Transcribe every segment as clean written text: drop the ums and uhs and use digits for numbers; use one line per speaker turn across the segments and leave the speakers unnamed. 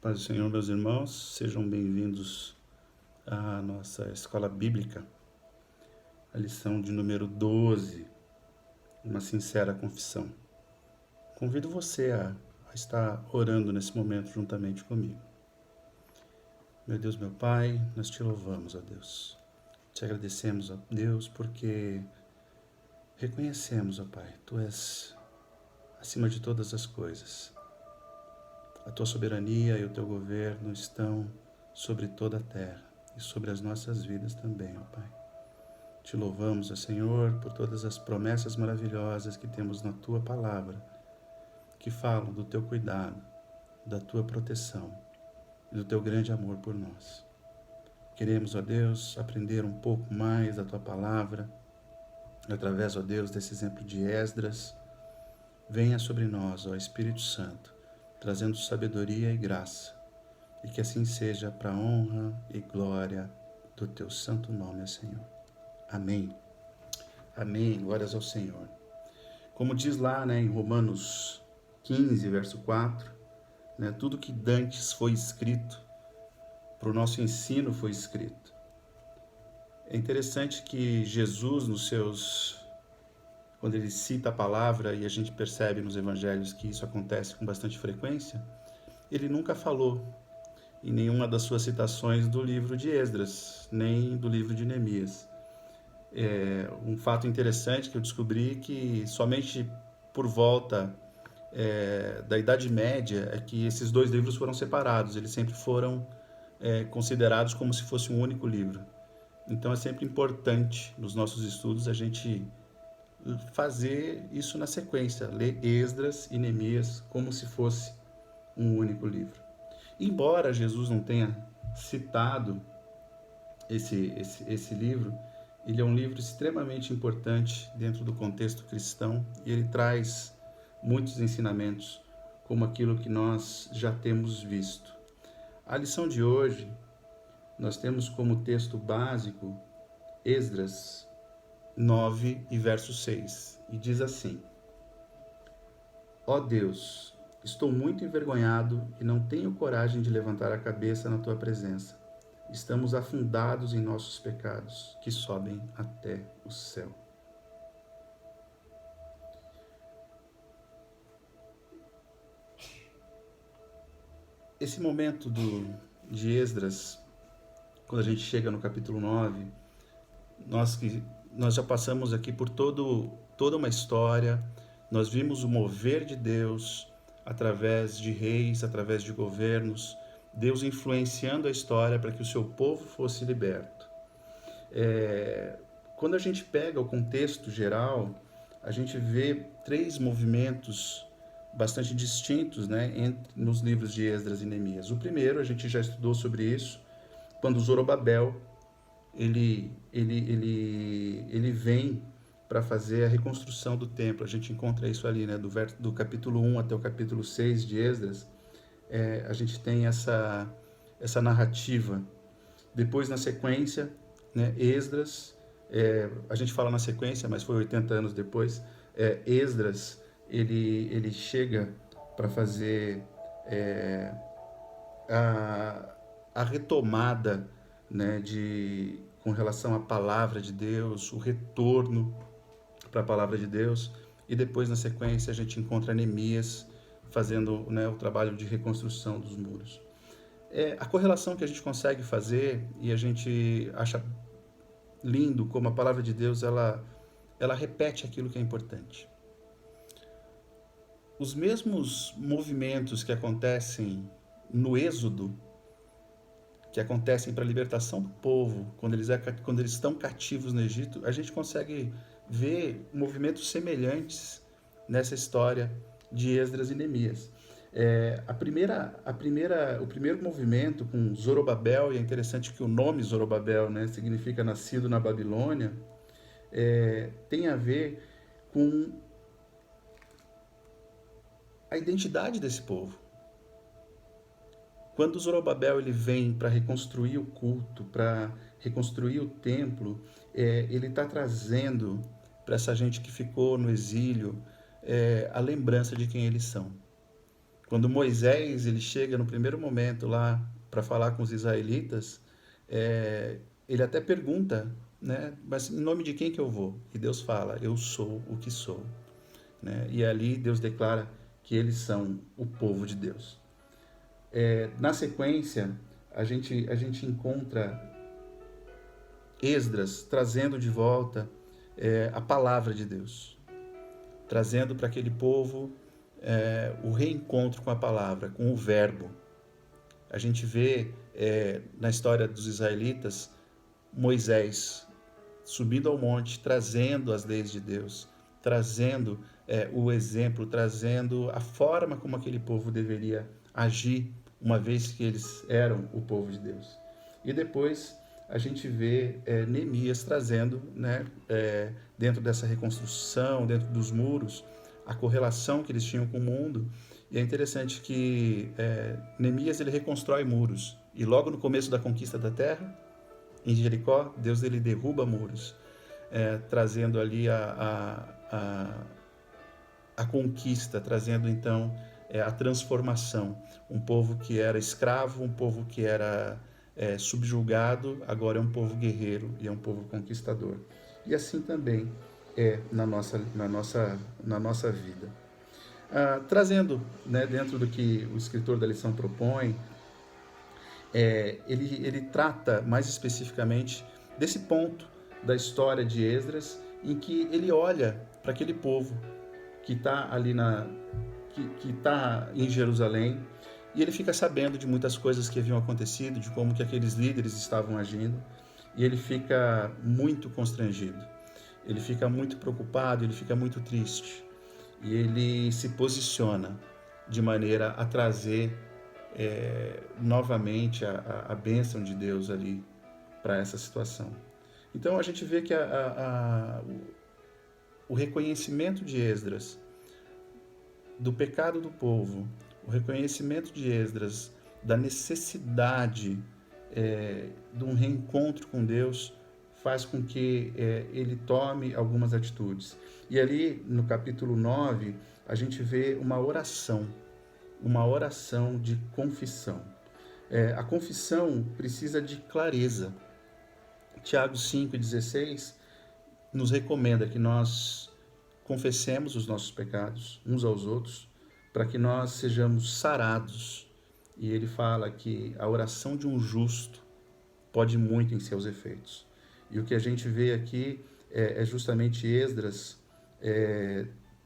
Paz do Senhor, meus irmãos, sejam bem-vindos à nossa escola bíblica, a lição de número 12, uma sincera confissão. Convido você a estar orando nesse momento juntamente comigo. Meu Deus, meu Pai, nós te louvamos, ó Deus. Te agradecemos, ó Deus, porque reconhecemos, ó Pai, Tu és acima de todas as coisas. A Tua soberania e o Teu governo estão sobre toda a terra e sobre as nossas vidas também, ó Pai. Te louvamos, ó Senhor, por todas as promessas maravilhosas que temos na Tua palavra, que falam do Teu cuidado, da Tua proteção e do Teu grande amor por nós. Queremos, ó Deus, aprender um pouco mais da Tua palavra, através, ó Deus, desse exemplo de Esdras. Venha sobre nós, ó Espírito Santo, trazendo sabedoria e graça, e que assim seja para a honra e glória do Teu santo nome, ó Senhor. Amém. Amém. Glórias ao Senhor. Como diz lá, em Romanos 15, verso 4, tudo que dantes foi escrito, para o nosso ensino foi escrito. É interessante que Jesus, quando ele cita a palavra, e a gente percebe nos evangelhos que isso acontece com bastante frequência, ele nunca falou em nenhuma das suas citações do livro de Esdras, nem do livro de Neemias. Um fato interessante que eu descobri que somente por volta da Idade Média é que esses dois livros foram separados. Eles sempre foram considerados como se fosse um único livro. Então é sempre importante nos nossos estudos a gente fazer isso na sequência, ler Esdras e Neemias como se fosse um único livro. Embora Jesus não tenha citado esse livro, ele é um livro extremamente importante dentro do contexto cristão e ele traz muitos ensinamentos, como aquilo que nós já temos visto. A lição de hoje, nós temos como texto básico Esdras 9 e verso 6, e diz assim: Ó Deus, estou muito envergonhado e não tenho coragem de levantar a cabeça na tua presença. Estamos afundados em nossos pecados, que sobem até o céu. Esse momento de Esdras, quando a gente chega no capítulo 9, nós já passamos aqui por toda uma história, nós vimos o mover de Deus através de reis, através de governos, Deus influenciando a história para que o seu povo fosse liberto. Quando a gente pega o contexto geral, a gente vê três movimentos bastante distintos nos livros de Esdras e Neemias. O primeiro, a gente já estudou sobre isso, quando Zorobabel ele vem para fazer a reconstrução do templo. A gente encontra isso ali, do capítulo 1 até o capítulo 6 de Esdras. A gente tem essa narrativa. Depois, na sequência, Esdras, a gente fala na sequência, mas foi 80 anos depois, Esdras, ele chega para fazer a retomada com relação à palavra de Deus, o retorno para a palavra de Deus, e depois, na sequência, a gente encontra Neemias fazendo o trabalho de reconstrução dos muros. A correlação que a gente consegue fazer, e a gente acha lindo como a palavra de Deus ela repete aquilo que é importante. Os mesmos movimentos que acontecem no Êxodo, que acontecem para a libertação do povo, quando eles estão cativos no Egito, a gente consegue ver movimentos semelhantes nessa história de Esdras e Neemias. O primeiro movimento com Zorobabel, e é interessante que o nome Zorobabel significa nascido na Babilônia, tem a ver com a identidade desse povo. Quando Zorobabel ele vem para reconstruir o culto, para reconstruir o templo, ele está trazendo para essa gente que ficou no exílio a lembrança de quem eles são. Quando Moisés ele chega no primeiro momento lá para falar com os israelitas, ele até pergunta, né? Mas em nome de quem que eu vou? E Deus fala, eu sou o que sou. Né? E ali Deus declara que eles são o povo de Deus. Na sequência, a gente encontra Esdras trazendo de volta a palavra de Deus, trazendo para aquele povo o reencontro com a palavra, com o verbo. A gente vê na história dos israelitas Moisés subindo ao monte, trazendo as leis de Deus, trazendo o exemplo, trazendo a forma como aquele povo deveria agir, uma vez que eles eram o povo de Deus. E depois a gente vê Neemias trazendo, né, dentro dessa reconstrução, dentro dos muros, a correlação que eles tinham com o mundo. E é interessante que Neemias ele reconstrói muros. E logo no começo da conquista da terra, em Jericó, Deus ele derruba muros, trazendo ali a conquista, trazendo então a transformação. Um povo que era escravo, um povo que era subjugado, agora é um povo guerreiro e é um povo conquistador. E assim também é na nossa vida. Trazendo, né, dentro do que o escritor da lição propõe, ele trata mais especificamente desse ponto da história de Esdras, em que ele olha para aquele povo que está ali que está em Jerusalém, e ele fica sabendo de muitas coisas que haviam acontecido, de como que aqueles líderes estavam agindo, e ele fica muito constrangido, ele fica muito preocupado, ele fica muito triste, e ele se posiciona de maneira a trazer novamente a bênção de Deus ali para essa situação. Então a gente vê que o reconhecimento de Esdras do pecado do povo, o reconhecimento de Esdras da necessidade de um reencontro com Deus, faz com que ele tome algumas atitudes. E ali no capítulo 9, a gente vê uma oração de confissão. A confissão precisa de clareza. Tiago 5,16 nos recomenda que nós confessemos os nossos pecados uns aos outros, para que nós sejamos sarados. E ele fala que a oração de um justo pode muito em seus efeitos. E o que a gente vê aqui é justamente Esdras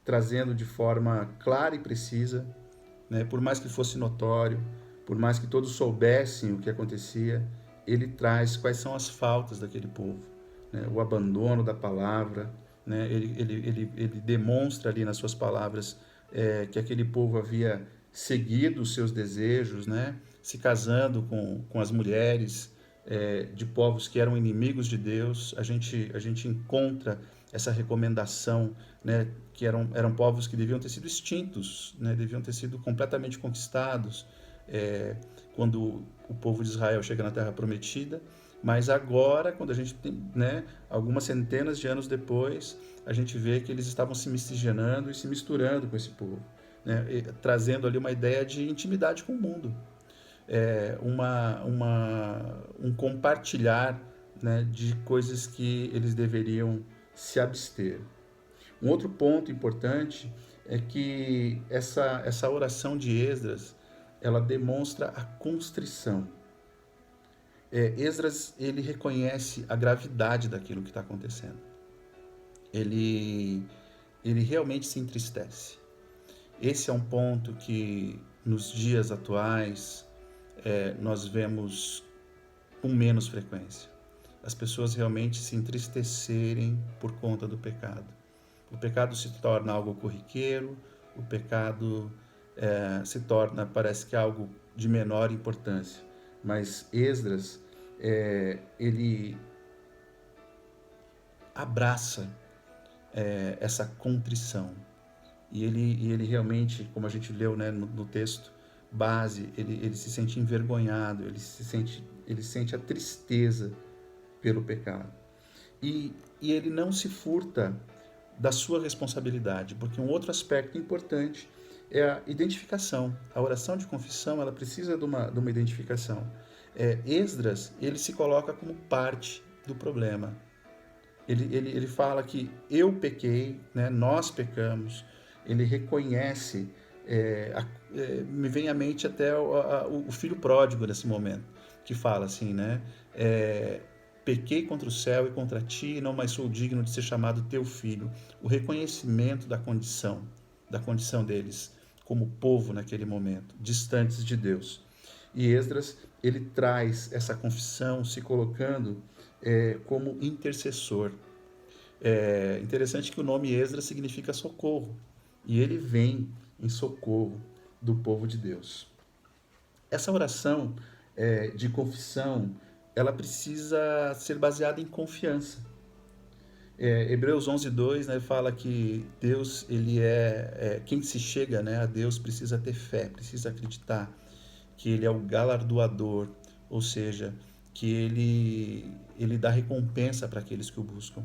trazendo de forma clara e precisa, né, por mais que fosse notório, por mais que todos soubessem o que acontecia, ele traz quais são as faltas daquele povo, né, o abandono da palavra, né, ele demonstra ali nas suas palavras que aquele povo havia seguido os seus desejos, né, se casando com as mulheres de povos que eram inimigos de Deus. A gente encontra essa recomendação, né, que eram povos que deviam ter sido extintos, né, deviam ter sido completamente conquistados quando o povo de Israel chega na Terra Prometida. Mas agora, quando a gente tem, né, algumas centenas de anos depois, a gente vê que eles estavam se miscigenando e se misturando com esse povo, né, trazendo ali uma ideia de intimidade com o mundo, um compartilhar, né, de coisas que eles deveriam se abster. Um outro ponto importante é que essa oração de Esdras, ela demonstra a constrição. Esdras, ele reconhece a gravidade daquilo que está acontecendo. Ele realmente se entristece. Esse é um ponto que nos dias atuais nós vemos com menos frequência. As pessoas realmente se entristecerem por conta do pecado. O pecado se torna algo corriqueiro, o pecado se torna, parece que algo de menor importância. Mas Esdras, ele abraça essa contrição. E ele realmente, como a gente leu, né, no texto base, ele se sente envergonhado, ele sente a tristeza pelo pecado. E ele não se furta da sua responsabilidade, porque um outro aspecto importante é a identificação. A oração de confissão, ela precisa de uma identificação. Esdras, ele se coloca como parte do problema. Ele fala que eu pequei, né, nós pecamos. Ele reconhece, me vem à mente até o filho pródigo nesse momento, que fala assim, né? Pequei contra o céu e contra ti, não mais sou digno de ser chamado teu filho. O reconhecimento da condição deles como povo naquele momento, distantes de Deus. E Esdras, ele traz essa confissão se colocando como intercessor. É interessante que o nome Esdras significa socorro, e ele vem em socorro do povo de Deus. Essa oração de confissão, ela precisa ser baseada em confiança. Hebreus 11:2, né, fala que Deus, ele quem se chega, né, a Deus precisa ter fé, precisa acreditar que ele é o galardoador, ou seja, que ele dá recompensa para aqueles que o buscam.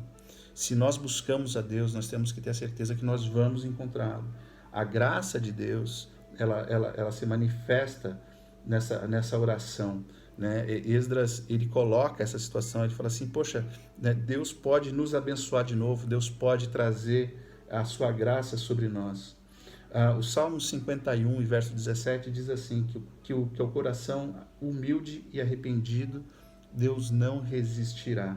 Se nós buscamos a Deus, nós temos que ter a certeza que nós vamos encontrá-lo. A graça de Deus, ela se manifesta nessa oração, né? Esdras, ele coloca essa situação, ele fala assim, poxa, né, Deus pode nos abençoar de novo, Deus pode trazer a sua graça sobre nós. O Salmo 51, verso 17, diz assim, que o coração humilde e arrependido, Deus não resistirá.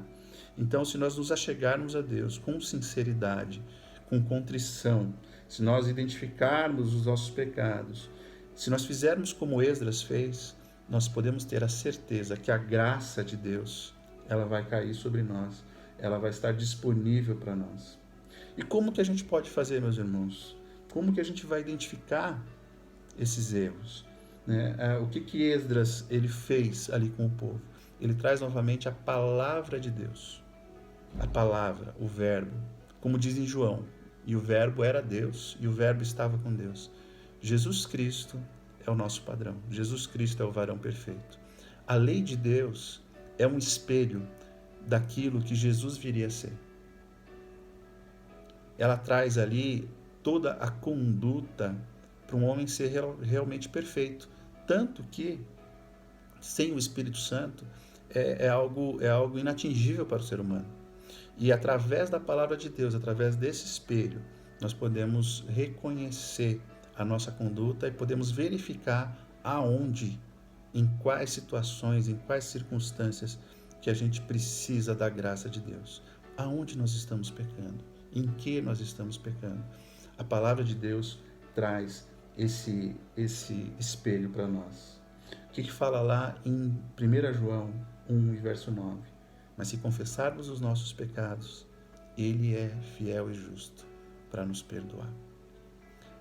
Então, se nós nos achegarmos a Deus com sinceridade, com contrição, se nós identificarmos os nossos pecados, se nós fizermos como Esdras fez, nós podemos ter a certeza que a graça de Deus, ela vai cair sobre nós, ela vai estar disponível para nós. E como que a gente pode fazer, meus irmãos? Como que a gente vai identificar esses erros? Né? O que Esdras ele fez ali com o povo? Ele traz novamente a palavra de Deus. A palavra, o verbo, como diz em João, e o verbo era Deus, e o verbo estava com Deus. Jesus Cristo é o nosso padrão, Jesus Cristo é o varão perfeito. A lei de Deus é um espelho daquilo que Jesus viria a ser. Ela traz ali toda a conduta para um homem ser realmente perfeito, tanto que sem o Espírito Santo é algo inatingível para o ser humano. E através da palavra de Deus, através desse espelho, nós podemos reconhecer a nossa conduta e podemos verificar aonde, em quais situações, em quais circunstâncias que a gente precisa da graça de Deus. Aonde nós estamos pecando? Em que nós estamos pecando? A palavra de Deus traz esse espelho para nós. O que fala lá em 1 João 1, verso 9? Mas se confessarmos os nossos pecados, Ele é fiel e justo para nos perdoar.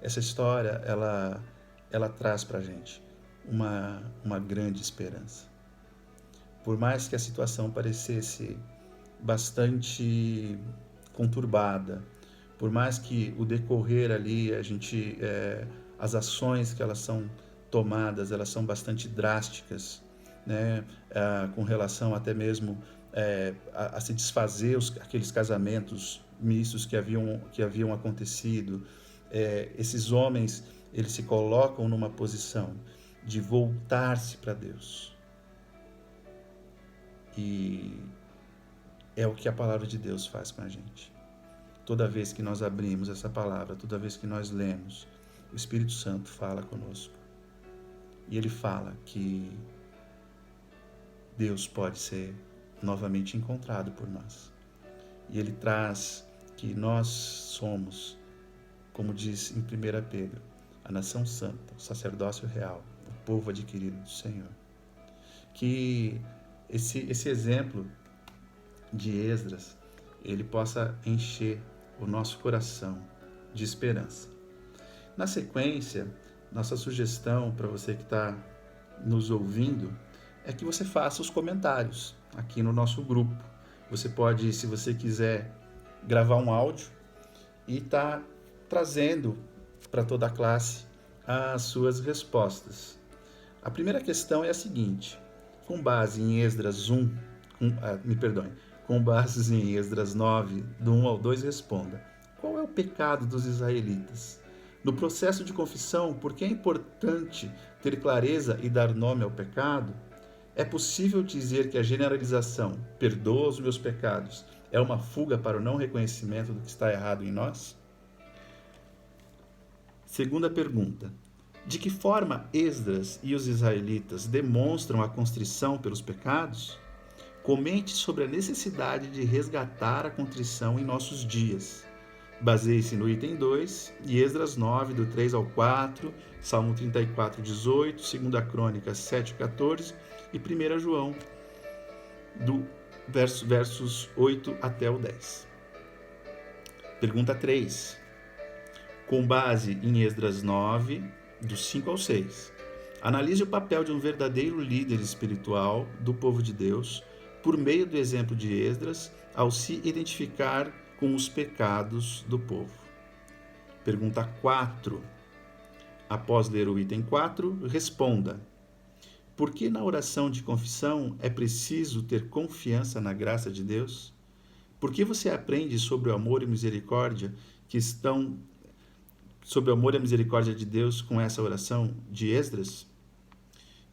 Essa história, ela traz para a gente uma grande esperança. Por mais que a situação parecesse bastante conturbada, por mais que o decorrer ali, as ações que elas são tomadas, elas são bastante drásticas, né? Com relação até mesmo a se desfazer aqueles casamentos mistos que haviam acontecido. Esses homens, eles se colocam numa posição de voltar-se para Deus. E é o que a palavra de Deus faz com a gente. Toda vez que nós abrimos essa palavra, toda vez que nós lemos, o Espírito Santo fala conosco. E ele fala que Deus pode ser novamente encontrado por nós. E ele traz que nós somos, como diz em 1 Pedro, a nação santa, o sacerdócio real, o povo adquirido do Senhor. Que esse exemplo de Esdras, ele possa encher o nosso coração de esperança. Na sequência, nossa sugestão para você que está nos ouvindo é que você faça os comentários aqui no nosso grupo. Você pode, se você quiser, gravar um áudio e estar trazendo para toda a classe as suas respostas. A primeira questão é a seguinte: com base em Esdras 1, com base em Esdras 9, do 1 ao 2, responda: qual é o pecado dos israelitas? No processo de confissão, por que é importante ter clareza e dar nome ao pecado? É possível dizer que a generalização "perdoa os meus pecados" é uma fuga para o não reconhecimento do que está errado em nós? Segunda pergunta. De que forma Esdras e os israelitas demonstram a contrição pelos pecados? Comente sobre a necessidade de resgatar a contrição em nossos dias. Baseie-se no item 2 e Esdras 9, do 3 ao 4, Salmo 34, 18, 2 Crônicas 7, 14 e 1 João, do versos 8 até o 10. Pergunta 3. Com base em Esdras 9, do 5 ao 6, analise o papel de um verdadeiro líder espiritual do povo de Deus por meio do exemplo de Esdras ao se identificar com os pecados do povo. Pergunta 4. Após ler o item 4, responda: por que na oração de confissão é preciso ter confiança na graça de Deus? Por que você aprende sobre o amor e misericórdia sobre o amor e a misericórdia de Deus com essa oração de Esdras?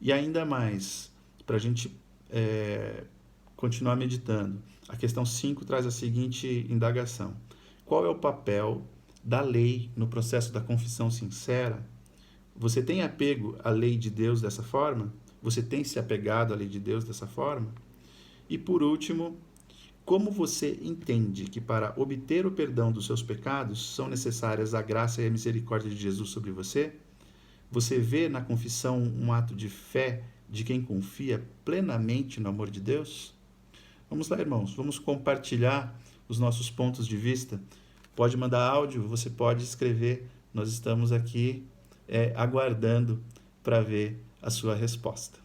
E ainda mais, para a gente continuar meditando, a questão 5 traz a seguinte indagação: qual é o papel da lei no processo da confissão sincera? Você tem apego à lei de Deus dessa forma? Você tem se apegado à lei de Deus dessa forma? E por último, como você entende que para obter o perdão dos seus pecados são necessárias a graça e a misericórdia de Jesus sobre você? Você vê na confissão um ato de fé de quem confia plenamente no amor de Deus? Vamos lá, irmãos, vamos compartilhar os nossos pontos de vista. Pode mandar áudio, você pode escrever. Nós estamos aqui aguardando para ver a sua resposta.